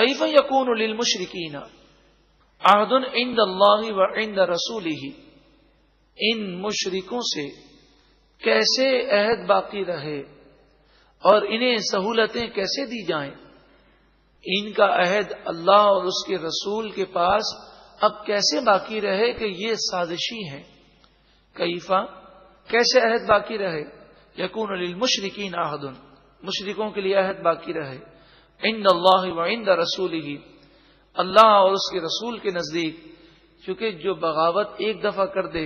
کیف یکون للمشرکین عہد عند اللہ وعند رسولہ، ان مشرکوں سے کیسے عہد باقی رہے اور انہیں سہولتیں کیسے دی جائیں؟ ان کا عہد اللہ اور اس کے رسول کے پاس اب کیسے باقی رہے کہ یہ سازشی ہیں؟ کیفا، کیسے عہد باقی رہے؟ یکون للمشرکین عہد، مشرکوں کے لیے عہد باقی رہے، عند اللہ وعند رسولہ، اللہ اور اس کے رسول کے نزدیک۔ کیونکہ جو بغاوت ایک دفعہ کر دے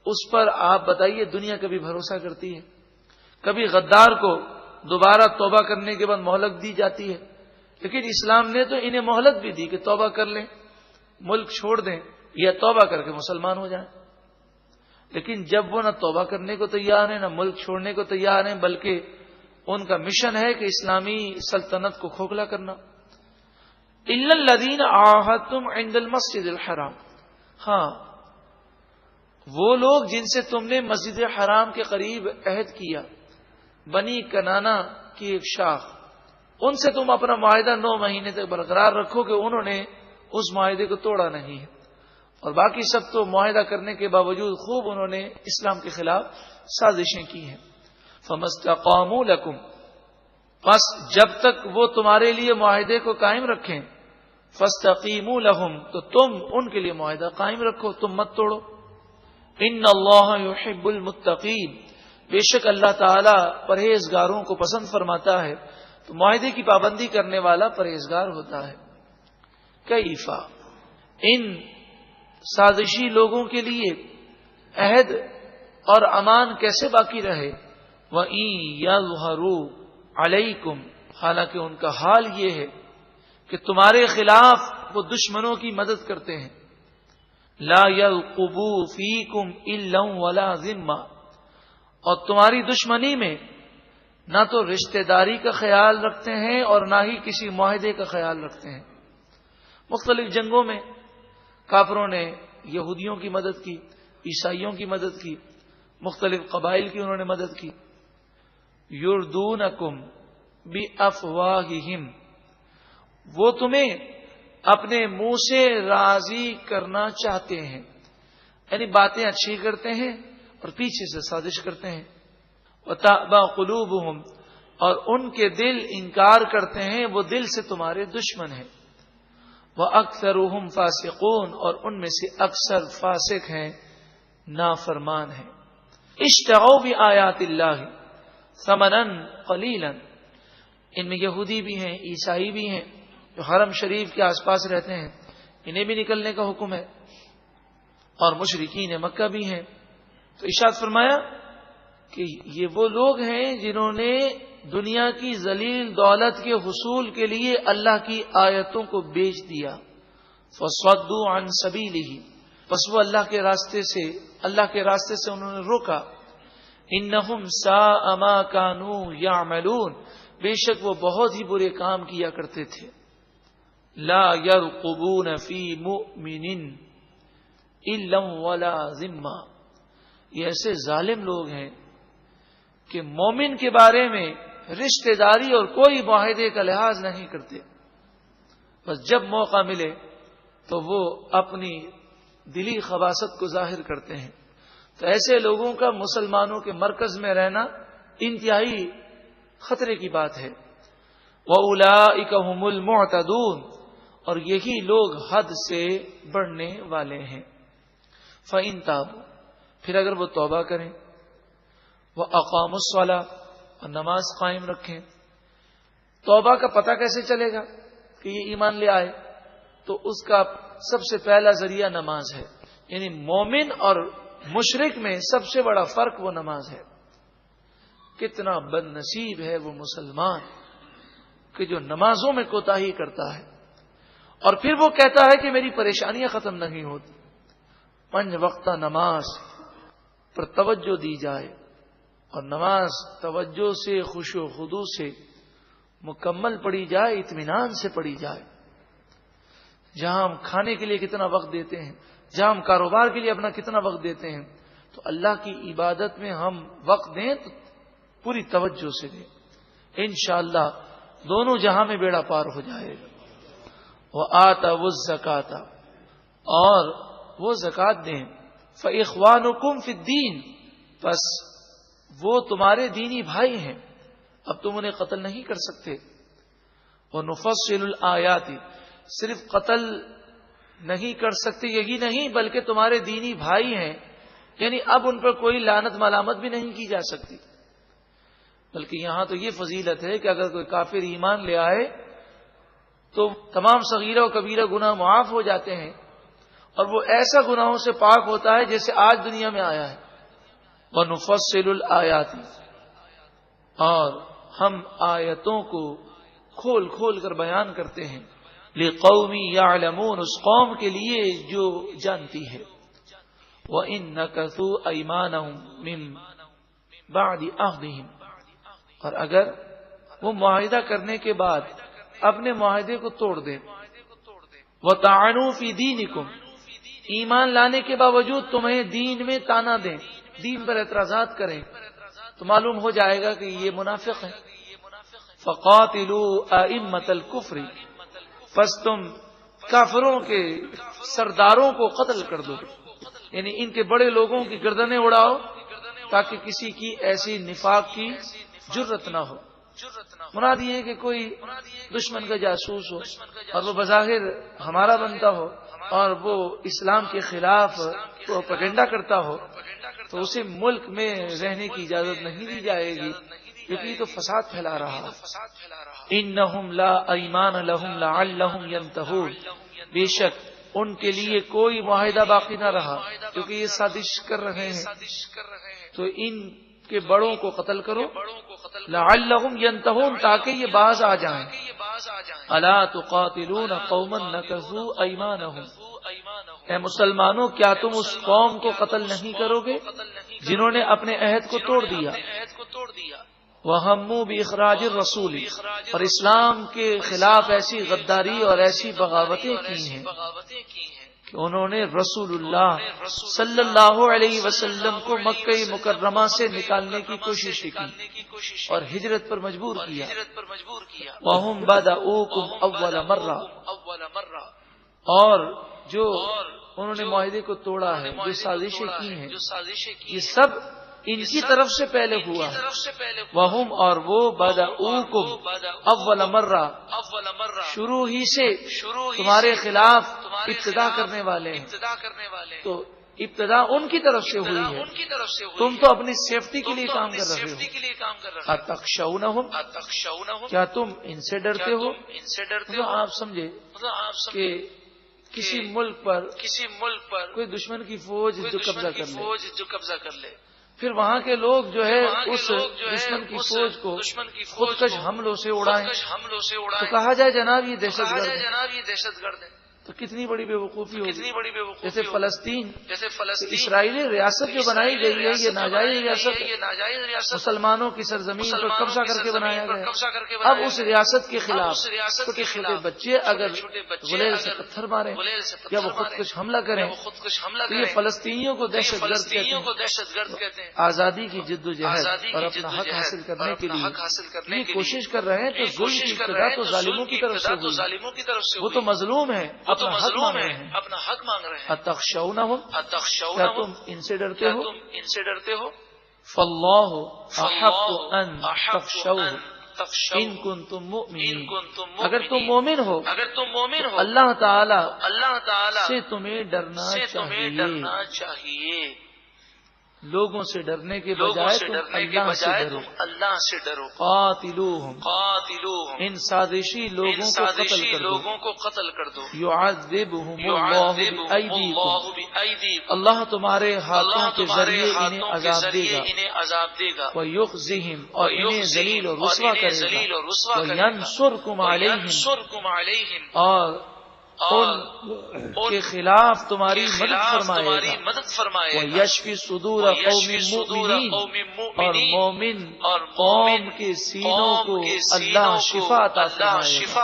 اس پر آپ بتائیے دنیا کبھی بھروسہ کرتی ہے؟ کبھی غدار کو دوبارہ توبہ کرنے کے بعد مہلت دی جاتی ہے؟ لیکن اسلام نے تو انہیں مہلت بھی دی کہ توبہ کر لیں، ملک چھوڑ دیں یا توبہ کر کے مسلمان ہو جائیں۔ لیکن جب وہ نہ توبہ کرنے کو تیار ہیں نہ ملک چھوڑنے کو تیار ہیں، بلکہ ان کا مشن ہے کہ اسلامی سلطنت کو کھوکھلا کرنا۔ الا الذین عاہدتم عند المسجد الحرام، ہاں وہ لوگ جن سے تم نے مسجد حرام کے قریب عہد کیا، بنی کنانا کی ایک شاخ، ان سے تم اپنا معاہدہ 9 مہینے تک برقرار رکھو کہ انہوں نے اس معاہدے کو توڑا نہیں ہے، اور باقی سب تو معاہدہ کرنے کے باوجود خوب انہوں نے اسلام کے خلاف سازشیں کی ہیں۔ فَمَسْتَقَامُوا لَكُمْ، بس جب تک وہ تمہارے لیے معاہدے کو قائم رکھیں، فَاسْتَقِیمُوا لَهُمْ، تو تم ان کے لیے معاہدہ قائم رکھو، تم مت توڑو۔ ان اللہ یحب المتقین، بے شک اللہ تعالی پرہیزگاروں کو پسند فرماتا ہے، تو معاہدے کی پابندی کرنے والا پرہیزگار ہوتا ہے۔ کیفا، ان سازشی لوگوں کے لیے عہد اور امان کیسے باقی رہے؟ وَإِن يَظْهَرُوا عَلَيْكُمْ، حالانکہ ان کا حال یہ ہے کہ تمہارے خلاف وہ دشمنوں کی مدد کرتے ہیں۔ لا يرقبوا فيكم الا ولا ذمہ، اور تمہاری دشمنی میں نہ تو رشتہ داری کا خیال رکھتے ہیں اور نہ ہی کسی معاہدے کا خیال رکھتے ہیں۔ مختلف جنگوں میں کافروں نے یہودیوں کی مدد کی، عیسائیوں کی مدد کی، مختلف قبائل کی انہوں نے مدد کی۔ یردونکم بافواہہم، وہ تمہیں اپنے منہ سے راضی کرنا چاہتے ہیں، یعنی باتیں اچھی کرتے ہیں اور پیچھے سے سازش کرتے ہیں۔ وتأبى قلوبهم، اور ان کے دل انکار کرتے ہیں، وہ دل سے تمہارے دشمن ہیں۔ وأکثرهم فاسقون، اور ان میں سے اکثر فاسق ہیں، نافرمان ہیں۔ اشتروا بآیات اللہ ثمنا قلیلا، ان میں یہودی بھی ہیں، عیسائی بھی ہیں جو حرم شریف کے آس پاس رہتے ہیں، انہیں بھی نکلنے کا حکم ہے، اور مشرکین مکہ بھی ہیں۔ تو ارشاد فرمایا کہ یہ وہ لوگ ہیں جنہوں نے دنیا کی ذلیل دولت کے حصول کے لیے اللہ کی آیتوں کو بیچ دیا۔ فصدوا عن سبیلہ، پس وہ اللہ کے راستے سے انہوں نے روکا۔ انہم ساء ما کانوا یعملون، بے شک وہ بہت ہی برے کام کیا کرتے تھے۔ لا یرقبون فی مؤمن الا ولا ذمہ، یہ ایسے ظالم لوگ ہیں کہ مومن کے بارے میں رشتہ داری اور کوئی معاہدے کا لحاظ نہیں کرتے، بس جب موقع ملے تو وہ اپنی دلی خباثت کو ظاہر کرتے ہیں۔ تو ایسے لوگوں کا مسلمانوں کے مرکز میں رہنا انتہائی خطرے کی بات ہے۔ وَأُولَئِكَ هُمُ الْمُعْتَدُونَ، اور یہی لوگ حد سے بڑھنے والے ہیں۔ فَإِن تَابُوا، پھر اگر وہ توبہ کریں، وَأَقَامُوا الصَّلَاةَ، اور نماز قائم رکھیں۔ توبہ کا پتہ کیسے چلے گا کہ یہ ایمان لے آئے؟ تو اس کا سب سے پہلا ذریعہ نماز ہے، یعنی مومن اور مشرک میں سب سے بڑا فرق وہ نماز ہے۔ کتنا بد نصیب ہے وہ مسلمان کہ جو نمازوں میں کوتاہی کرتا ہے، اور پھر وہ کہتا ہے کہ میری پریشانیاں ختم نہیں ہوتی۔ 5 وقتہ نماز پر توجہ دی جائے، اور نماز توجہ سے، خشوع و خضوع سے مکمل پڑھی جائے، اطمینان سے پڑھی جائے۔ جہاں ہم کھانے کے لیے کتنا وقت دیتے ہیں، جہاں ہم کاروبار کے لیے اپنا کتنا وقت دیتے ہیں، تو اللہ کی عبادت میں ہم وقت دیں تو پوری توجہ سے دیں، انشاءاللہ دونوں جہاں میں بیڑا پار ہو جائے گا۔ وآتوا الزکاۃ، اور وہ زکات دیں، فإخوانکم فی الدین، بس وہ تمہارے دینی بھائی ہیں، اب تم انہیں قتل نہیں کر سکتے۔ وَنُفَصِّلُ الْآيَاتِ، صرف قتل نہیں کر سکتے یہی نہیں بلکہ تمہارے دینی بھائی ہیں، یعنی اب ان پر کوئی لعنت ملامت بھی نہیں کی جا سکتی۔ بلکہ یہاں تو یہ فضیلت ہے کہ اگر کوئی کافر ایمان لے آئے تو تمام صغیرہ و کبیرہ گناہ معاف ہو جاتے ہیں، اور وہ ایسا گناہوں سے پاک ہوتا ہے جیسے آج دنیا میں آیا ہے۔ وَنُفَصِّلُ الْآيَاتِ، اور ہم آیتوں کو کھول کھول کر بیان کرتے ہیں، لِقَوْمٍ يَعْلَمُونَ، اس قوم کے لیے جو جانتی ہے۔ وَإِن نَكَثُوا أَيْمَانَهُمْ مِن بَعْدِ عَهْدِهِمْ، اور اگر وہ معاہدہ کرنے کے بعد اپنے معاہدے کو توڑ دیں، وَطَعَنُوا فِي دِينِكُمْ، ایمان لانے کے باوجود تمہیں دین میں تانا دیں، دین پر اعتراضات کریں، تو معلوم ہو جائے گا کہ یہ منافق ہے۔ فَقَاتِلُوا أَئِمَّةَ الْكُفْرِ، پس تم کافروں کے سرداروں کو قتل کر دو، یعنی ان کے بڑے لوگوں کی گردنیں اڑاؤ تاکہ کسی کی ایسی نفاق کی جرت نہ ہو۔ مراد یہ ہے کہ کوئی دشمن کا جاسوس ہو اور وہ بظاہر ہمارا بنتا ہو اور وہ اسلام کے خلاف پروپیگنڈا کرتا ہو، تو اسے ملک میں رہنے کی اجازت نہیں دی جائے گی، کیونکہ یہ تو فساد پھیلا رہا ہے۔ انہم لا ایمان لہم لعلہم ینتہون، بے شک ان کے لیے کوئی معاہدہ باقی نہ رہا کیونکہ یہ سازش کر رہے ہیں، تو ان کے بڑوں کو قتل کرو، لعلہم ینتہون، تاکہ یہ باز آ جائیں۔ الا تقاتلون قوما نکثوا ایمانہم، اے مسلمانوں کیا تم اس قوم کو قتل نہیں کرو گے جنہوں نے اپنے عہد کو توڑ دیا، وَهَمُّوا بِإِخْرَاجِ الرَّسُولِ، اور اسلام کے خلاف ایسی غداری اور ایسی بغاوتیں کی ہیں کہ انہوں نے رسول اللہ صلی اللہ علیہ وسلم کو مکہ مکرمہ سے نکالنے کی کوشش کی اور ہجرت پر مجبور کیا۔ وَهُمْ بَدَؤُوكُمْ أَوَّلَ مَرَّةٍ، اور جو انہوں نے معاہدے کو توڑا ہے، جو سازشیں کی ہیں، یہ سب ان کی طرف سے پہلے ہوا ہے۔ وَهُمْ، اور وہ بَدَؤُوكُمْ أَوَّلَ مَرَّةٍ، شروع ہی سے تمہارے خلاف ابتدا کرنے والے ہیں، تو ابتدا ان کی طرف سے ہوئی ہے، تم تو اپنی سیفٹی کے لیے کام کر رہے ہو۔ أَتَخْشَوْنَهُمْ، کیا تم ان سے ڈرتے ہو؟ مطلب آپ سمجھے کہ کسی ملک پر کوئی دشمن کی فوج جو قبضہ کر لے، پھر وہاں کے لوگ جو ہے اس دشمن کی فوج کو خودکش حملوں سے اڑائیں، تو کہا جائے جناب یہ دہشت گرد ہے، تو کتنی بڑی بے وقوفی ہوگی۔ جیسے فلسطین اسرائیلی ریاست جو بنائی گئی ہے، یہ ناجائز ریاست، مسلمانوں کی سرزمین پر قبضہ کر کے بنایا گیا۔ اب اس ریاست کے خلاف چھوٹے چھوٹے بچے اگر غلیل سے پتھر ماریں یا وہ خودکش حملہ کریں تو یہ فلسطینیوں کو دہشت گرد کہتے ہیں۔ آزادی کی جد و جہد اور اپنا حق حاصل کرنے کے لیے یہ کوشش کر رہے ہیں، تو ظلم کی ابتدا تو ظالموں کی طرف سے ہوئی، وہ تو مظلوم ہے، اپنا حق مانگ رہے ہیں۔ اتخشونہم، کیا تم ان سے ڈرتے ہو؟ فاللہ احق ان تخشوہ ان کنتم مؤمنین، اگر تم مومن ہو تو اللہ تعالی سے تمہیں ڈرنا چاہیے۔ لوگوں سے ڈرنے کے بجائے تم اللہ سے ڈرو۔ قاتلوہم، ان سازشی لوگوں کو قتل کر دو۔ یعذبہم اللہ بایدیکم، اللہ تمہارے ہاتھوں کے ذریعے انہیں عذاب دے گا۔ ویخزہم، اور انہیں ذلیل و رسوا کرے گا۔ وینصرکم علیہم، ان کے خلاف تمہاری مدد فرمائے گا یشفی صدور قوم مؤمنین اور مومن قوم کے سینوں کو اللہ شفا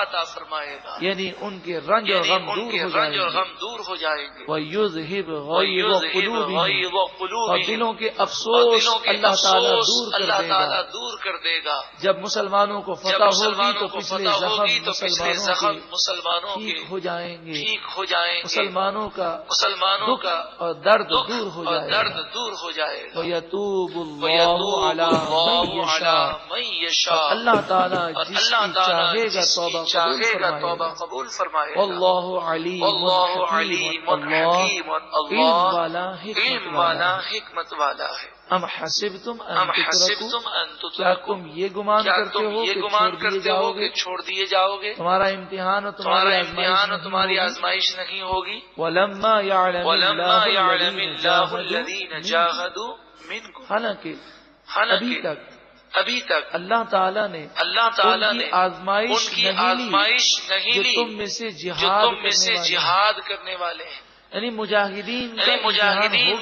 عطا فرمائے گا یعنی ان کے رنج اور غم دور ہو جائیں گے وَيُذْهِبْ غَيْظَ قُلُوبِهِمْ اور دلوں کے افسوس اللہ تعالیٰ دور کر دے گا جب مسلمانوں کو فتح ہوگی تو پچھلے زخم مسلمانوں کے ٹھیک ہو جائیں گے مسلمانوں کا اور درد دور ہو جائے گا وَيَتُوبُ اللَّهُ عَلَىٰ مَن يَشَاءُ اللہ تعالیٰ جس کی چاہے گا توبہ قبول فرمائے گا واللہ علیم حکیم علم والا حکمت والا ہے ام حسبتم ان تترکوا کیا تم یہ گمان کرتے ہو کہ چھوڑ دیے جاؤ گے تمہارا امتحان اور تمہاری آزمائش نہیں ہوگی ولما يعلم الله الذين جاهدوا منكم حالانکہ ابھی تک اللہ تعالیٰ نے آزمائش نہیں لی تم میں سے جہاد کرنے والے ہیں یعنی مجاہدین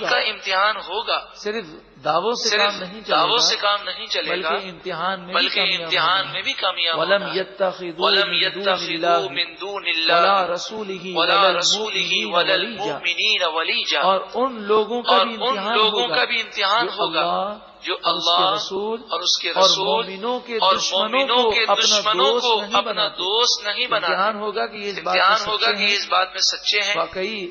کا امتحان ہوگا صرف دعووں سے کام نہیں چلے گا بلکہ امتحان میں بھی کامیاب ولم يتخذوا من دون الله ولا رسوله ولا المؤمنین ولیجا اور ان لوگوں کا بھی امتحان ہوگا جو اللہ اور اس کے رسول اور مومنوں کے دشمنوں کو اپنا دوست نہیں بناتے امتحان ہوگا کہ اس بات میں سچے ہیں واقعی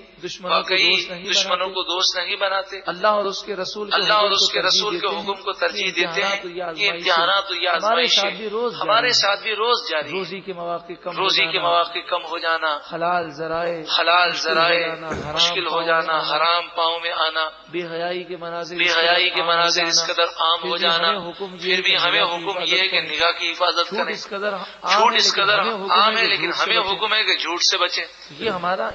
دشمنوں کو دوست نہیں بناتے اللہ اور اس کے رسول کے حکم کو ترجیح دیتے ہیں یہ امتحانات تو یہ آزمائشیں ہمارے ساتھ بھی روز جاری روزی کے مواقع کم ہو جانا حلال ذرائع مشکل ہو جانا حرام پاؤں میں آنا بے حیائی کے مناظر اس قدر عام ہو جانا پھر بھی ہمیں حکم یہ ہے کہ نگاہ کی حفاظت کریں جھوٹ اس قدر عام ہے لیکن ہمیں حکم ہے کہ جھوٹ سے بچیں یہ ہمارا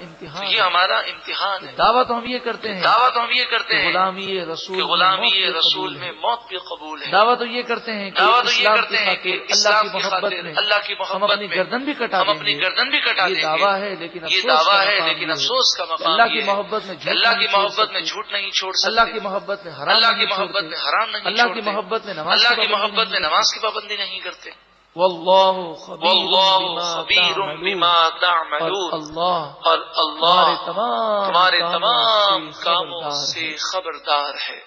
امتحان ہے دعوت ہم یہ کرتے ہیں غلامی رسول میں موت بھی قبول ہے دعوت یہ کرتے ہیں کہ اللہ کی محبت میں گردن بھی کٹا دیں دعویٰ ہے لیکن افسوس کا مقام اللہ کی محبت میں جھوٹ نہیں چھوڑ سکتے اللہ کی محبت میں حرام نہیں اللہ کی محبت میں نماز کی پابندی نہیں کرتے واللہ خبیر بما تعملون اور اللہ تمہارے تمام کاموں سے خبردار ہے